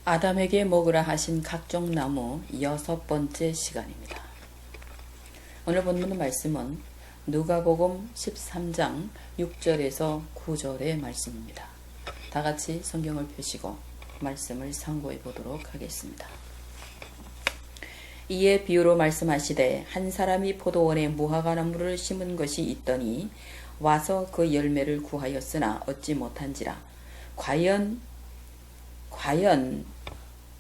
아담에게 먹으라 하신 각종 나무 6번째 시간입니다. 오늘 본문 말씀은 누가복음 13장 6절에서 9절의 말씀입니다. 다 같이 성경을 펴시고 말씀을 상고해 보도록 하겠습니다. 이에 비유로 말씀하시되 한 사람이 포도원에 무화과나무를 심은 것이 있더니 와서 그 열매를 구하였으나 얻지 못한지라. 과연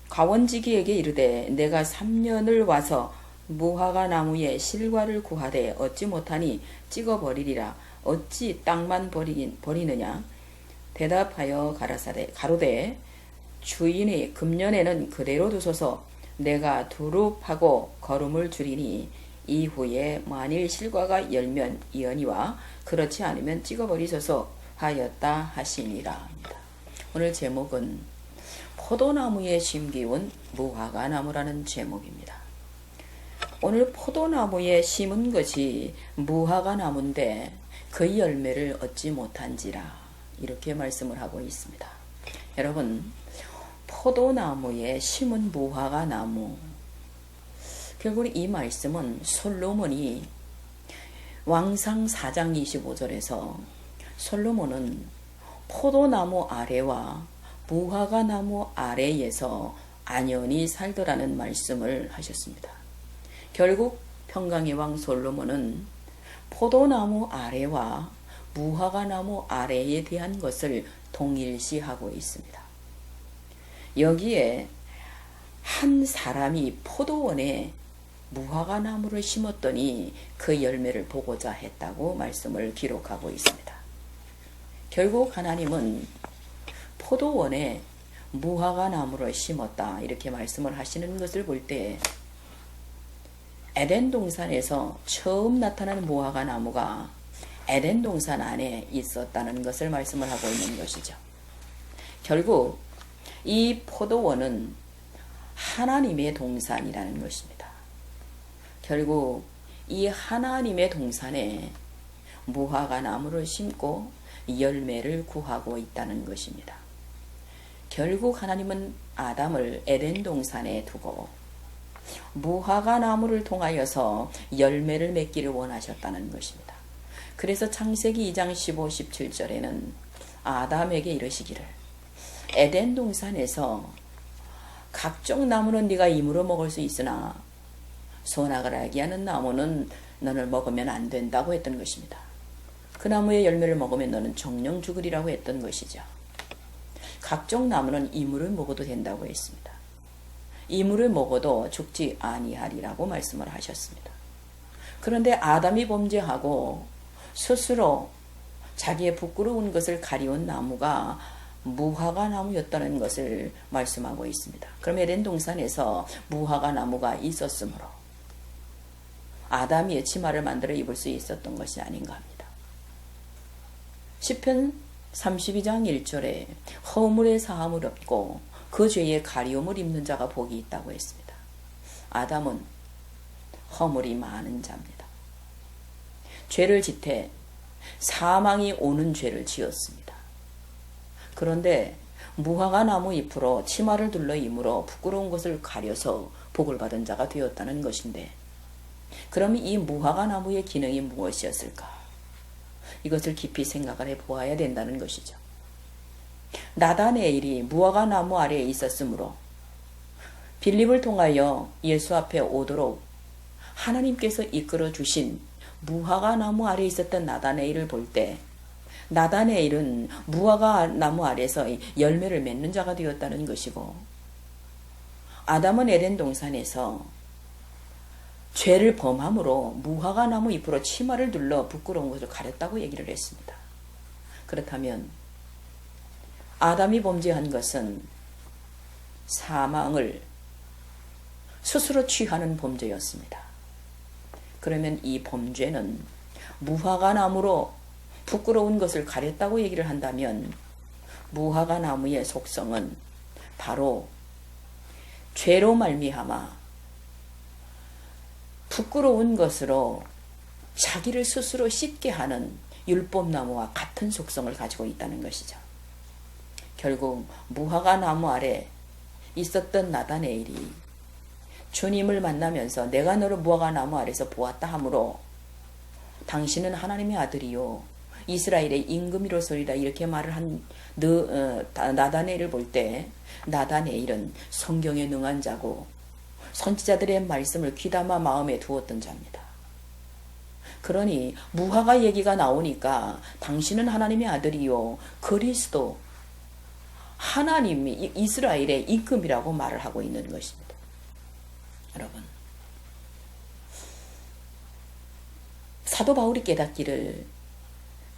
과원지기에게 이르되 내가 3년을 와서 무화과 나무에 실과를 구하되 얻지 못하니 찍어버리리라. 어찌 땅만 버리느냐. 대답하여 가로되 주인이 금년에는 그대로 두소서. 내가 두릅하고 거름을 줄이니 이후에 만일 실과가 열면 이언이와 그렇지 않으면 찍어버리소서 하였다 하시니라. 오늘 제목은 포도나무에 심기운 무화과나무라는 제목입니다. 오늘 포도나무에 심은 것이 무화과나무인데 그 열매를 얻지 못한지라 이렇게 말씀을 하고 있습니다. 여러분, 포도나무에 심은 무화과나무, 결국 이 말씀은 솔로몬이 왕상 4장 25절에서 솔로몬은 포도나무 아래와 무화과나무 아래에서 안연히 살더라는 말씀을 하셨습니다. 결국 평강의 왕 솔로몬은 포도나무 아래와 무화과나무 아래에 대한 것을 동일시하고 있습니다. 여기에 한 사람이 포도원에 무화과나무를 심었더니 그 열매를 보고자 했다고 말씀을 기록하고 있습니다. 결국 하나님은 포도원에 무화과나무를 심었다 이렇게 말씀을 하시는 것을 볼 때 에덴 동산에서 처음 나타난 무화과나무가 에덴 동산 안에 있었다는 것을 말씀을 하고 있는 것이죠. 결국 이 포도원은 하나님의 동산이라는 것입니다. 결국 이 하나님의 동산에 무화과나무를 심고 열매를 구하고 있다는 것입니다. 결국 하나님은 아담을 에덴 동산에 두고 무화과나무를 통하여서 열매를 맺기를 원하셨다는 것입니다. 그래서 창세기 2장 15, 17절에는 아담에게 이르시기를 에덴 동산에서 각종 나무는 네가 임으로 먹을 수 있으나 선악을 알게 하는 나무는 너는 먹으면 안 된다고 했던 것입니다. 그 나무의 열매를 먹으면 너는 정령 죽으리라고 했던 것이죠. 각종 나무는 이물을 먹어도 된다고 했습니다. 이물을 먹어도 죽지 아니하리라고 말씀을 하셨습니다. 그런데 아담이 범죄하고 스스로 자기의 부끄러운 것을 가리운 나무가 무화과나무였다는 것을 말씀하고 있습니다. 그럼 에덴 동산에서 무화과나무가 있었으므로 아담이 치마를 만들어 입을 수 있었던 것이 아닌가 합니다. 시편 32장 1절에 허물의 사함을 얻고 그 죄의 가리움을 입는 자가 복이 있다고 했습니다. 아담은 허물이 많은 자입니다. 죄를 짓해 사망이 오는 죄를 지었습니다. 그런데 무화과나무 잎으로 치마를 둘러 임으로 부끄러운 것을 가려서 복을 받은 자가 되었다는 것인데, 그럼 이 무화과나무의 기능이 무엇이었을까? 이것을 깊이 생각을 해보아야 된다는 것이죠. 나다네엘이 무화과나무 아래에 있었으므로 빌립을 통하여 예수 앞에 오도록 하나님께서 이끌어 주신 무화과나무 아래에 있었던 나다네엘을 볼 때 나다네엘은 무화과나무 아래에서 열매를 맺는 자가 되었다는 것이고, 아담은 에덴 동산에서 죄를 범함으로 무화과나무 잎으로 치마를 둘러 부끄러운 것을 가렸다고 얘기를 했습니다. 그렇다면 아담이 범죄한 것은 사망을 스스로 취하는 범죄였습니다. 그러면 이 범죄는 무화과나무로 부끄러운 것을 가렸다고 얘기를 한다면 무화과나무의 속성은 바로 죄로 말미암아 부끄러운 것으로 자기를 스스로 씻게 하는 율법나무와 같은 속성을 가지고 있다는 것이죠. 결국 무화과나무 아래 있었던 나다네일이 주님을 만나면서 내가 너를 무화과 나무 아래서 보았다 하므로 당신은 하나님의 아들이요 이스라엘의 임금이로소이다 이렇게 말을 한 나다네일을 볼 때 나다네일은 성경에 능한 자고 선지자들의 말씀을 귀담아 마음에 두었던 자입니다. 그러니 무화과 얘기가 나오니까 당신은 하나님의 아들이요 그리스도 하나님이 이스라엘의 임금이라고 말을 하고 있는 것입니다. 여러분, 사도 바울이 깨닫기를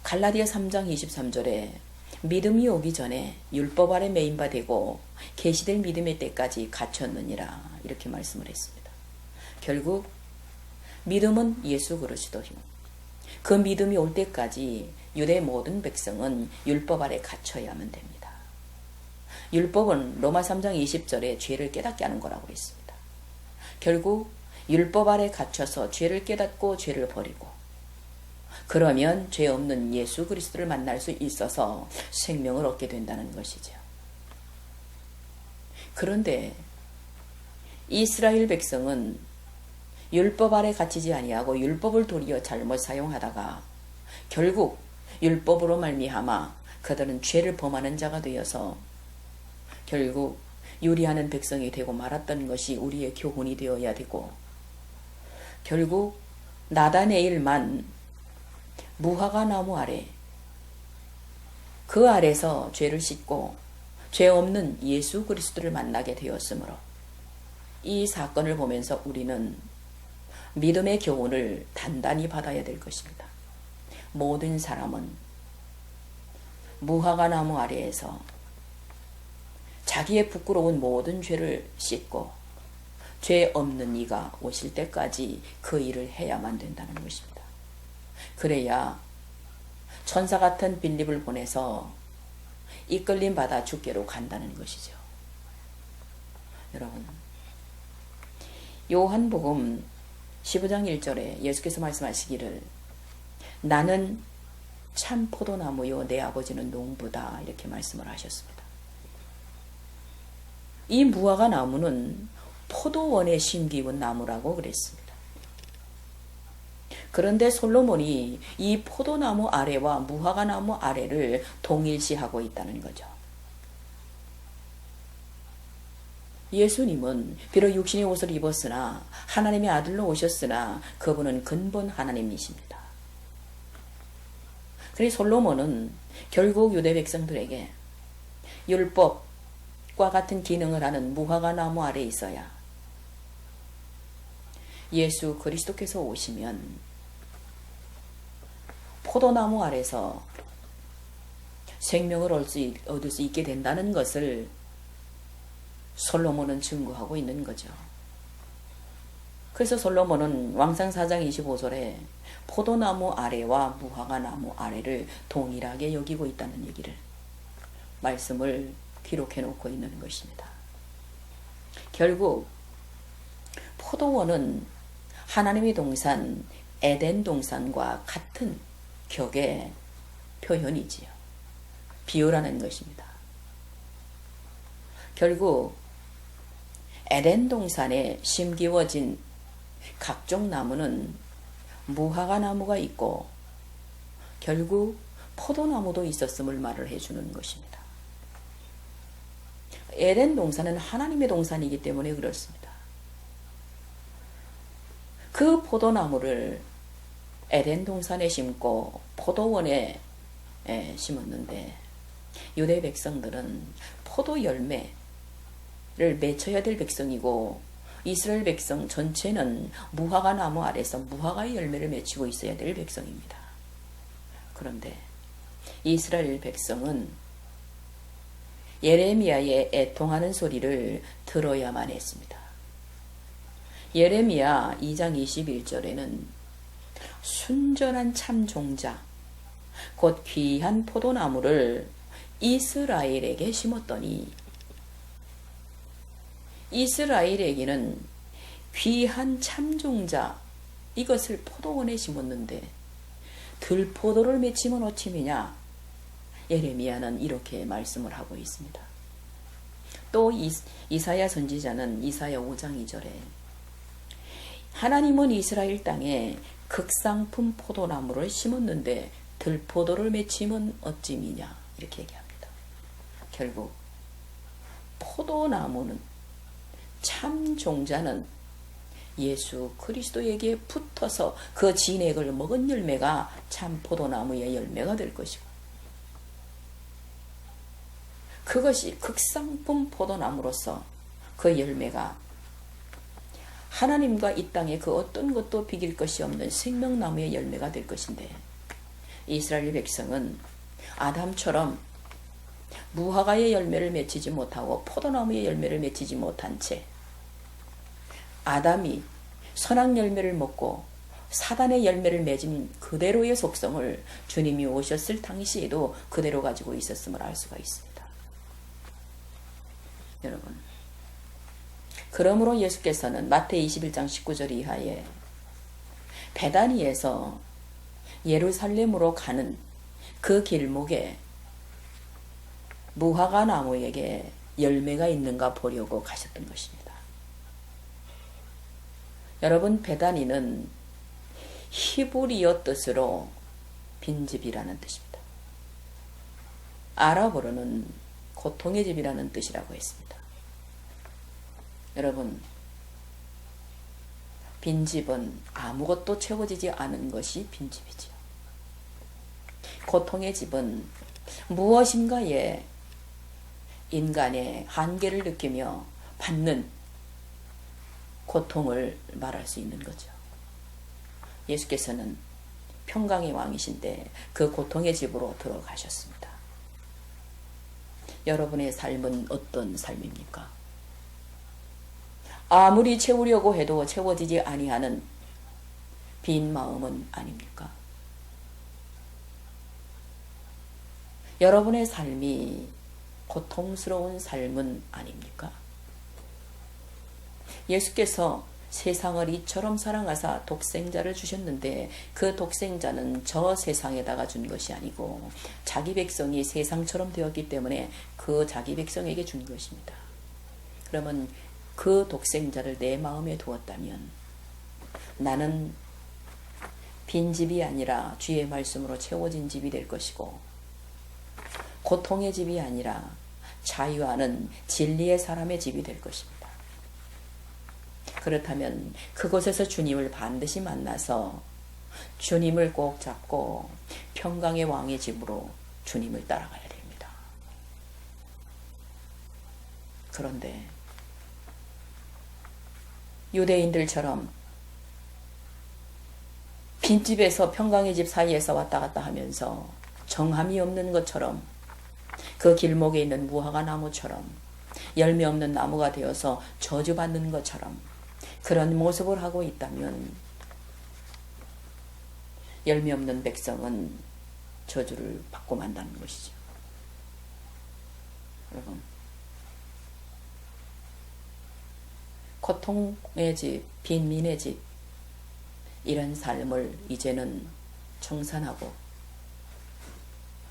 갈라디아 3장 23절에 믿음이 오기 전에 율법 아래 매인 바 되고 계시될 믿음의 때까지 갇혔느니라 이렇게 말씀을 했습니다. 결국 믿음은 예수 그리스도요. 그 믿음이 올 때까지 유대 모든 백성은 율법 아래 갇혀야만 됩니다. 율법은 로마 3장 20절에 죄를 깨닫게 하는 거라고 했습니다. 결국 율법 아래 갇혀서 죄를 깨닫고 죄를 버리고 그러면 죄 없는 예수 그리스도를 만날 수 있어서 생명을 얻게 된다는 것이죠. 그런데 이스라엘 백성은 율법 아래 갇히지 아니하고 율법을 도리어 잘못 사용하다가 결국 율법으로 말미암아 그들은 죄를 범하는 자가 되어서 결국 유리하는 백성이 되고 말았던 것이 우리의 교훈이 되어야 되고 결국 나다네일만 무화과 나무 아래 그 아래서 죄를 씻고 죄 없는 예수 그리스도를 만나게 되었으므로 이 사건을 보면서 우리는 믿음의 교훈을 단단히 받아야 될 것입니다. 모든 사람은 무화과 나무 아래에서 자기의 부끄러운 모든 죄를 씻고 죄 없는 이가 오실 때까지 그 일을 해야만 된다는 것입니다. 그래야 천사 같은 빌립을 보내서 이끌림 받아 주께로 간다는 것이죠. 여러분, 요한복음 15장 1절에 예수께서 말씀하시기를 나는 참 포도나무요 내 아버지는 농부다 이렇게 말씀을 하셨습니다. 이 무화과 나무는 포도원에 심기운 나무라고 그랬습니다. 그런데 솔로몬이 이 포도나무 아래와 무화과 나무 아래를 동일시하고 있다는 거죠. 예수님은 비록 육신의 옷을 입었으나 하나님의 아들로 오셨으나 그분은 근본 하나님이십니다. 그래서 솔로몬은 결국 유대 백성들에게 율법과 같은 기능을 하는 무화과 나무 아래에 있어야 예수 그리스도께서 오시면 포도나무 아래서 생명을 얻을 수 있게 된다는 것을 솔로몬은 증거하고 있는 거죠. 그래서 솔로몬은 왕상 4장 25절에 포도나무 아래와 무화과 나무 아래를 동일하게 여기고 있다는 얘기를 말씀을 기록해 놓고 있는 것입니다. 결국 포도원은 하나님의 동산 에덴 동산과 같은 격의 표현이지요. 비유라는 것입니다. 결국 에덴 동산에 심기워진 각종 나무는 무화과 나무가 있고 결국 포도나무도 있었음을 말을 해주는 것입니다. 에덴 동산은 하나님의 동산이기 때문에 그렇습니다. 그 포도나무를 에덴 동산에 심고 포도원에 심었는데 유대 백성들은 포도 열매를 맺혀야 될 백성이고 이스라엘 백성 전체는 무화과 나무 아래서 무화과의 열매를 맺히고 있어야 될 백성입니다. 그런데 이스라엘 백성은 예레미야의 애통하는 소리를 들어야만 했습니다. 예레미야 2장 21절에는 순전한 참 종자 곧 귀한 포도나무를 이스라엘에게 심었더니 이스라엘에게는 귀한 참종자 이것을 포도원에 심었는데 들포도를 맺히면 어찌미냐 예레미야는 이렇게 말씀을 하고 있습니다. 또 이사야 선지자는 이사야 5장 2절에 하나님은 이스라엘 땅에 극상품 포도나무를 심었는데 들포도를 맺힘은 어찌미냐 이렇게 얘기합니다. 결국 포도나무는 참 종자는 예수 그리스도에게 붙어서 그 진액을 먹은 열매가 참 포도나무의 열매가 될 것이고 그것이 극상품 포도나무로서 그 열매가 하나님과 이 땅에 그 어떤 것도 비길 것이 없는 생명나무의 열매가 될 것인데 이스라엘 백성은 아담처럼 무화과의 열매를 맺히지 못하고 포도나무의 열매를 맺히지 못한 채 아담이 선악 열매를 먹고 사단의 열매를 맺은 그대로의 속성을 주님이 오셨을 당시에도 그대로 가지고 있었음을 알 수가 있습니다. 여러분, 그러므로 예수께서는 마태 21장 19절 이하에 베다니에서 예루살렘으로 가는 그 길목에 무화과 나무에게 열매가 있는가 보려고 가셨던 것입니다. 여러분, 베다니는 히브리어 뜻으로 빈집이라는 뜻입니다. 아랍어로는 고통의 집이라는 뜻이라고 했습니다. 여러분, 빈집은 아무것도 채워지지 않은 것이 빈집이지요. 고통의 집은 무엇인가에 인간의 한계를 느끼며 받는 고통을 말할 수 있는 거죠. 예수께서는 평강의 왕이신데 그 고통의 집으로 들어가셨습니다. 여러분의 삶은 어떤 삶입니까? 아무리 채우려고 해도 채워지지 아니하는 빈 마음은 아닙니까? 여러분의 삶이 고통스러운 삶은 아닙니까? 예수께서 세상을 이처럼 사랑하사 독생자를 주셨는데 그 독생자는 저 세상에다가 준 것이 아니고 자기 백성이 세상처럼 되었기 때문에 그 자기 백성에게 준 것입니다. 그러면 그 독생자를 내 마음에 두었다면 나는 빈집이 아니라 주의 말씀으로 채워진 집이 될 것이고 고통의 집이 아니라 자유하는 진리의 사람의 집이 될 것입니다. 그렇다면 그곳에서 주님을 반드시 만나서 주님을 꼭 잡고 평강의 왕의 집으로 주님을 따라가야 됩니다. 그런데 유대인들처럼 빈집에서 평강의 집 사이에서 왔다 갔다 하면서 정함이 없는 것처럼 그 길목에 있는 무화과 나무처럼 열매 없는 나무가 되어서 저주받는 것처럼 그런 모습을 하고 있다면 열매 없는 백성은 저주를 받고 만다는 것이죠. 여러분, 고통의 집, 빈민의 집 이런 삶을 이제는 청산하고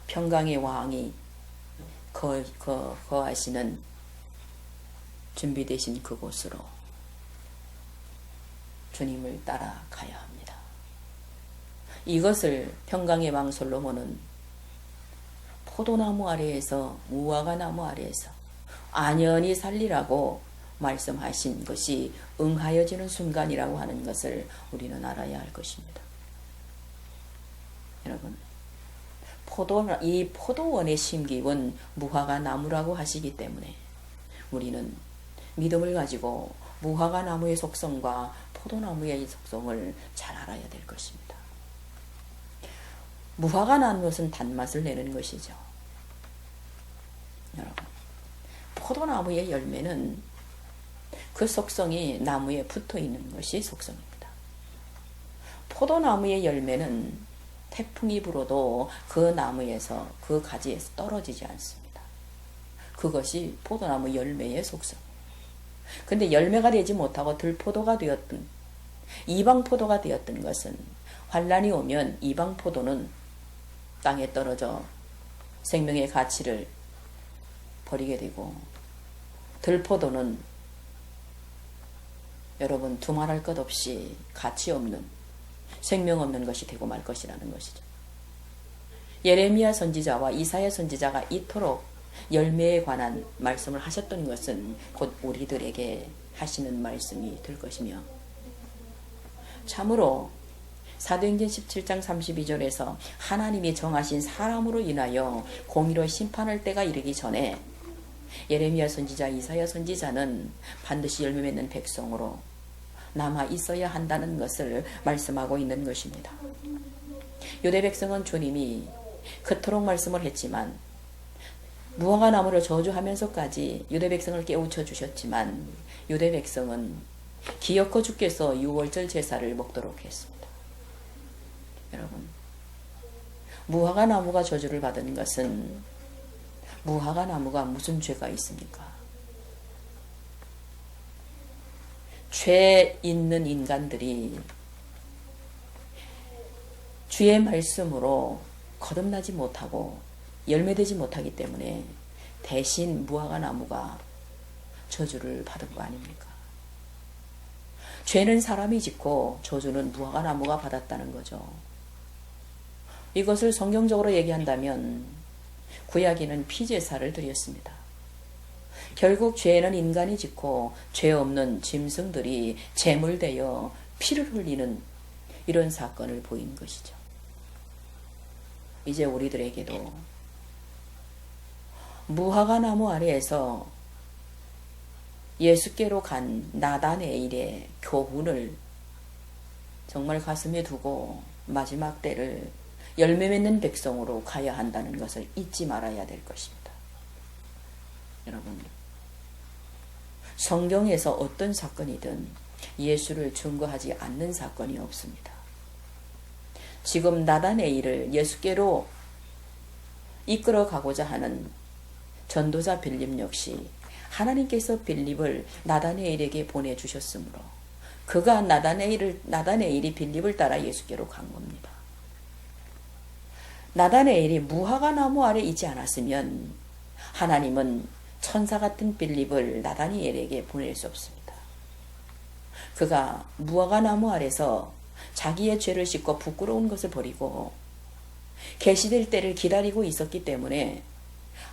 평강의 왕이 거하시는 준비되신 그곳으로 주님을 따라가야 합니다. 이것을 평강의 왕 솔로몬은 포도나무 아래에서 무화과 나무 아래에서 안연히 살리라고 말씀하신 것이 응하여지는 순간이라고 하는 것을 우리는 알아야 할 것입니다. 여러분, 이 포도원의 심기운 무화과 나무라고 하시기 때문에 우리는 믿음을 가지고 무화과 나무의 속성과 포도나무의 속성을 잘 알아야 될 것입니다. 무화과 나무는 단맛을 내는 것이죠. 여러분, 포도나무의 열매는 그 속성이 나무에 붙어 있는 것이 속성입니다. 포도나무의 열매는 태풍이 불어도 그 나무에서 그 가지에서 떨어지지 않습니다. 그것이 포도나무 열매의 속성. 근데 열매가 되지 못하고 들포도가 되었던 이방포도가 되었던 것은 환란이 오면 이방포도는 땅에 떨어져 생명의 가치를 버리게 되고 들포도는 여러분 두말할 것 없이 가치 없는 생명 없는 것이 되고 말 것이라는 것이죠. 예레미야 선지자와 이사야 선지자가 이토록 열매에 관한 말씀을 하셨던 것은 곧 우리들에게 하시는 말씀이 될 것이며, 참으로 사도행전 17장 32절에서 하나님이 정하신 사람으로 인하여 공의로 심판할 때가 이르기 전에 예레미야 선지자, 이사야 선지자는 반드시 열매 맺는 백성으로 남아 있어야 한다는 것을 말씀하고 있는 것입니다. 유대 백성은 주님이 그토록 말씀을 했지만, 무화과 나무를 저주하면서까지 유대 백성을 깨우쳐 주셨지만, 유대 백성은 기어코 주께서 유월절 제사를 먹도록 했습니다. 여러분, 무화과 나무가 저주를 받은 것은 무화과 나무가 무슨 죄가 있습니까? 죄 있는 인간들이 주의 말씀으로 거듭나지 못하고 열매되지 못하기 때문에 대신 무화과 나무가 저주를 받은 거 아닙니까? 죄는 사람이 짓고 저주는 무화과 나무가 받았다는 거죠. 이것을 성경적으로 얘기한다면 구약에는 피제사를 드렸습니다. 결국 죄는 인간이 짓고 죄 없는 짐승들이 제물되어 피를 흘리는 이런 사건을 보인 것이죠. 이제 우리들에게도 무화과 나무 아래에서 예수께로 간 나다네일의 교훈을 정말 가슴에 두고 마지막 때를 열매 맺는 백성으로 가야 한다는 것을 잊지 말아야 될 것입니다. 여러분, 성경에서 어떤 사건이든 예수를 증거하지 않는 사건이 없습니다. 지금 나다네일을 예수께로 이끌어 가고자 하는 전도자 빌립 역시 하나님께서 빌립을 나다네일에게 보내주셨으므로 그가 나다네일이 빌립을 따라 예수께로 간 겁니다. 나다네일이 무화과 나무 아래 있지 않았으면 하나님은 천사 같은 빌립을 나다니엘에게 보낼 수 없습니다. 그가 무화과 나무 아래서 자기의 죄를 씻고 부끄러운 것을 버리고 계시될 때를 기다리고 있었기 때문에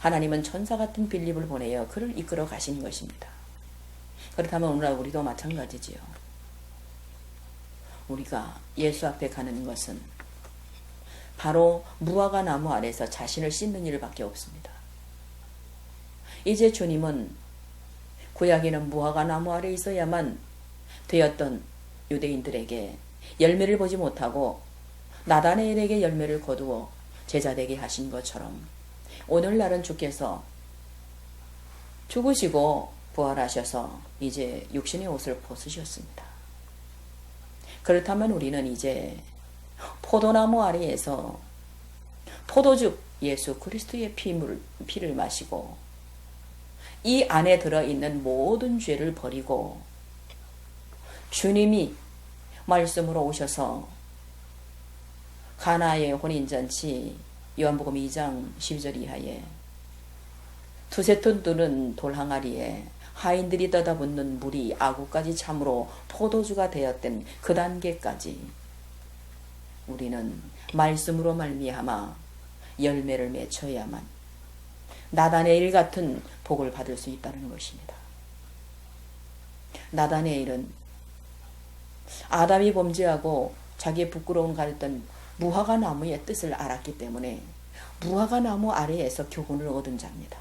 하나님은 천사 같은 빌립을 보내어 그를 이끌어 가신 것입니다. 그렇다면 오늘날 우리도 마찬가지지요. 우리가 예수 앞에 가는 것은 바로 무화과 나무 아래서 자신을 씻는 일밖에 없습니다. 이제 주님은 구약에는 무화과 나무 아래 있어야만 되었던 유대인들에게 열매를 보지 못하고 나다네엘에게 열매를 거두어 제자되게 하신 것처럼 오늘날은 주께서 죽으시고 부활하셔서 이제 육신의 옷을 벗으셨습니다. 그렇다면 우리는 이제 포도나무 아래에서 포도즙 예수 그리스도의 피를 마시고 이 안에 들어있는 모든 죄를 버리고 주님이 말씀으로 오셔서 가나의 혼인잔치 요한복음 2장 12절 이하에 두세 톤 뜨는 돌항아리에 하인들이 떠다붙는 물이 아구까지 참으로 포도주가 되었던 그 단계까지 우리는 말씀으로 말미암아 열매를 맺어야만 나다네일 같은 복을 받을 수 있다는 것입니다. 나다네일은 아담이 범죄하고 자기의 부끄러움 가렸던 무화과 나무의 뜻을 알았기 때문에 무화과 나무 아래에서 교훈을 얻은 자입니다.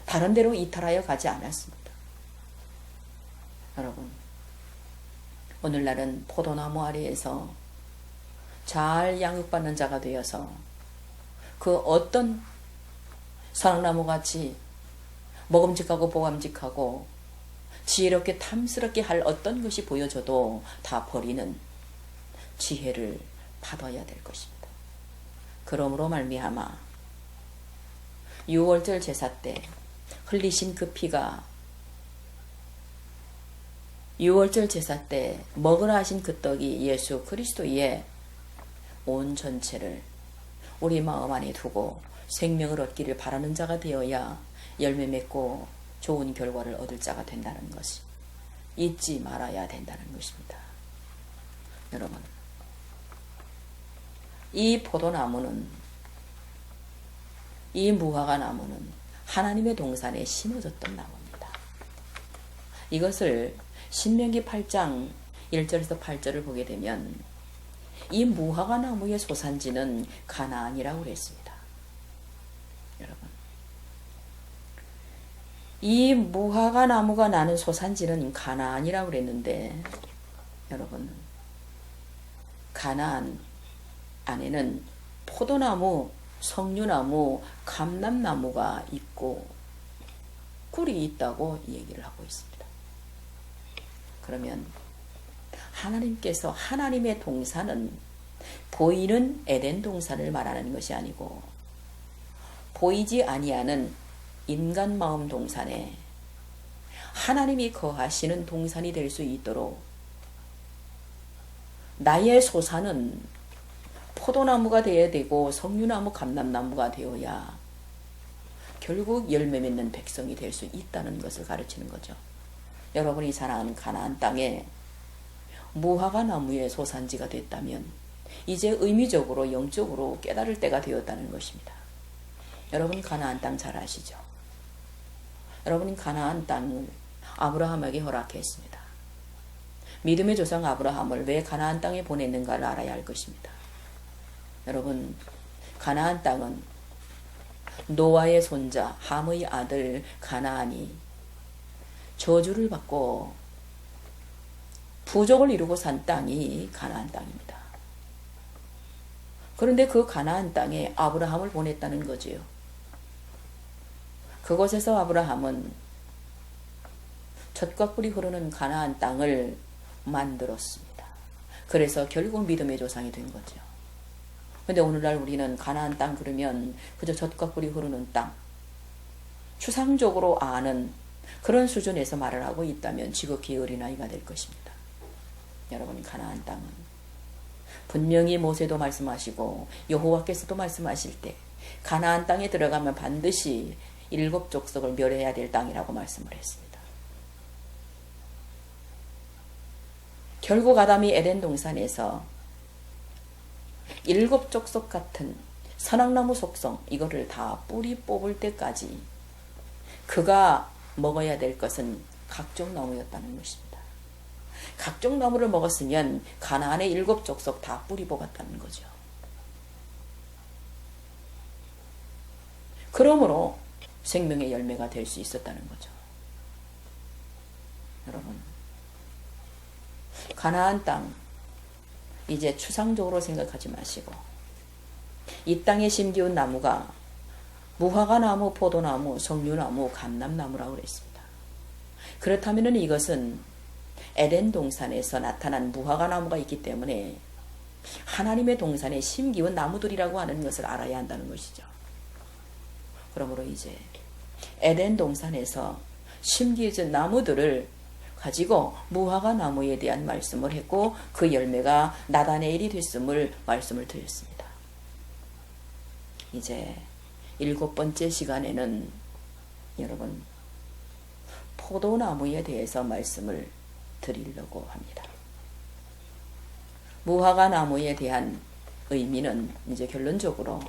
다른 데로 이탈하여 가지 않았습니다. 여러분, 오늘날은 포도나무 아래에서 잘 양육받는 자가 되어서 그 어떤 사랑나무같이 먹음직하고 보감직하고 지혜롭게 탐스럽게 할 어떤 것이 보여져도 다 버리는 지혜를 받아야 될 것입니다. 그러므로 말미암아 유월절 제사 때 흘리신 그 피가 유월절 제사 때 먹으라 하신 그 떡이 예수 그리스도의 온 전체를 우리 마음 안에 두고 생명을 얻기를 바라는 자가 되어야 열매 맺고 좋은 결과를 얻을 자가 된다는 것이 잊지 말아야 된다는 것입니다. 여러분, 이 포도나무는, 이 무화과 나무는 하나님의 동산에 심어졌던 나무입니다. 이것을 신명기 8장 1절에서 8절을 보게 되면 이 무화과 나무의 소산지는 가나안이라고 그랬습니다. 여러분, 이 무화과 나무가 나는 소산지는 가나안이라고 그랬는데, 여러분, 가나안 안에는 포도나무, 석류나무, 감람나무가 있고 꿀이 있다고 얘기를 하고 있습니다. 그러면 하나님께서, 하나님의 동산은 보이는 에덴 동산을 말하는 것이 아니고 보이지 아니하는 인간 마음 동산에 하나님이 거하시는 동산이 될 수 있도록 나의 소산은 포도나무가 되어야 되고 석류나무, 감람나무가 되어야 결국 열매 맺는 백성이 될 수 있다는 것을 가르치는 거죠. 여러분이 사랑하는 가나안 땅에 무화과 나무의 소산지가 됐다면 이제 의미적으로 영적으로 깨달을 때가 되었다는 것입니다. 여러분 가나안 땅 잘 아시죠? 여러분이 가나안 땅을 아브라함에게 허락했습니다. 믿음의 조상 아브라함을 왜 가나안 땅에 보냈는가를 알아야 할 것입니다. 여러분, 가나안 땅은 노아의 손자 함의 아들 가나안이 저주를 받고 부족을 이루고 산 땅이 가나안 땅입니다. 그런데 그 가나안 땅에 아브라함을 보냈다는 거지요. 그곳에서 아브라함은 젖과 꿀이 흐르는 가나안 땅을 만들었습니다. 그래서 결국 믿음의 조상이 된 거죠. 근데 오늘날 우리는 가나안 땅 그러면 그저 젖과 꿀이 흐르는 땅, 추상적으로 아는 그런 수준에서 말을 하고 있다면 지극히 어린아이가 될 것입니다. 여러분, 가나안 땅은 분명히 모세도 말씀하시고 여호와께서도 말씀하실 때 가나안 땅에 들어가면 반드시 7족속을 멸해야 될 땅이라고 말씀을 했습니다. 결국 아담이 에덴 동산에서 7족속 같은 선악나무 속성, 이거를 다 뿌리 뽑을 때까지 그가 먹어야 될 것은 각종 나무였다는 것입니다. 각종 나무를 먹었으면 가나안의 7족속 다 뿌리 뽑았다는 거죠. 그러므로 생명의 열매가 될 수 있었다는 거죠. 여러분, 가나안 땅 이제 추상적으로 생각하지 마시고 이 땅에 심기운 나무가 무화과 나무, 포도나무, 석류나무, 감람나무라고 그랬습니다. 그렇다면 이것은 에덴 동산에서 나타난 무화과 나무가 있기 때문에 하나님의 동산에 심기운 나무들이라고 하는 것을 알아야 한다는 것이죠. 그러므로 이제 에덴 동산에서 심기진 나무들을 가지고 무화과 나무에 대한 말씀을 했고 그 열매가 나다네일이 됐음을 말씀을 드렸습니다. 이제 7번째 시간에는 여러분 포도나무에 대해서 말씀을 드리려고 합니다. 무화과 나무에 대한 의미는 이제 결론적으로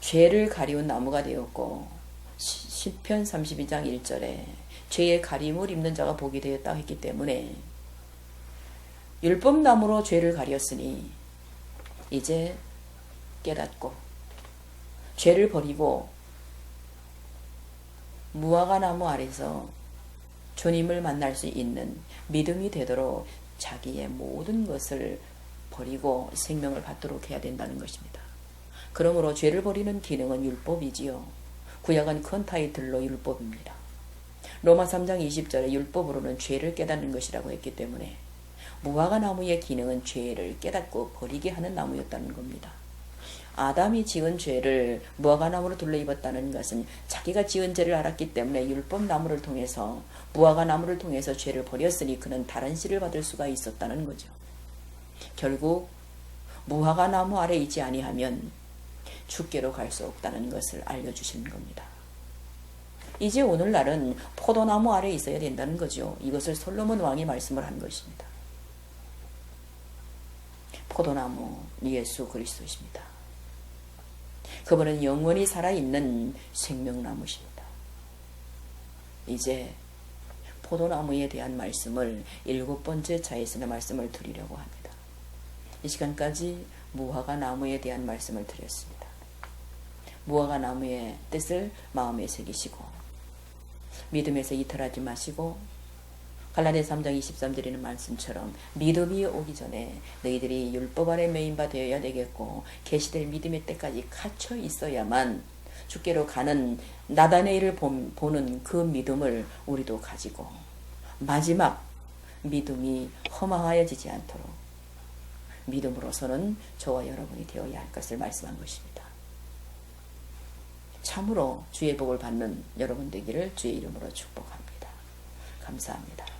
죄를 가리운 나무가 되었고 시편 32장 1절에 죄의 가림을 입는 자가 복이 되었다 했기 때문에 율법나무로 죄를 가렸으니 이제 깨닫고 죄를 버리고 무화과 나무 아래서 주님을 만날 수 있는 믿음이 되도록 자기의 모든 것을 버리고 생명을 받도록 해야 된다는 것입니다. 그러므로 죄를 버리는 기능은 율법이지요. 구약은 큰 타이틀로 율법입니다. 로마 3장 20절에 율법으로는 죄를 깨닫는 것이라고 했기 때문에 무화과 나무의 기능은 죄를 깨닫고 버리게 하는 나무였다는 겁니다. 아담이 지은 죄를 무화과 나무로 둘러입었다는 것은 자기가 지은 죄를 알았기 때문에 율법 나무를 통해서 무화과 나무를 통해서 죄를 버렸으니 그는 다른 씨를 받을 수가 있었다는 거죠. 결국 무화과 나무 아래 있지 아니하면 죽게로 갈 수 없다는 것을 알려주시는 겁니다. 이제 오늘날은 포도나무 아래 있어야 된다는 거죠. 이것을 솔로몬 왕이 말씀을 한 것입니다. 포도나무 예수 그리스도십니다. 그분은 영원히 살아있는 생명나무십니다. 이제 포도나무에 대한 말씀을 7번째 차에서는 말씀을 드리려고 합니다. 이 시간까지 무화과 나무에 대한 말씀을 드렸습니다. 무화과 나무의 뜻을 마음에 새기시고 믿음에서 이탈하지 마시고 갈라디아 3장 23절에는 말씀처럼 믿음이 오기 전에 너희들이 율법 아래 매인바 되어야 되겠고 계시될 믿음의 때까지 갇혀 있어야만 주께로 가는 나다네일을 보는 그 믿음을 우리도 가지고 마지막 믿음이 허망하여지지 않도록 믿음으로서는 저와 여러분이 되어야 할 것을 말씀한 것입니다. 참으로 주의 복을 받는 여러분 되기를 주의 이름으로 축복합니다. 감사합니다.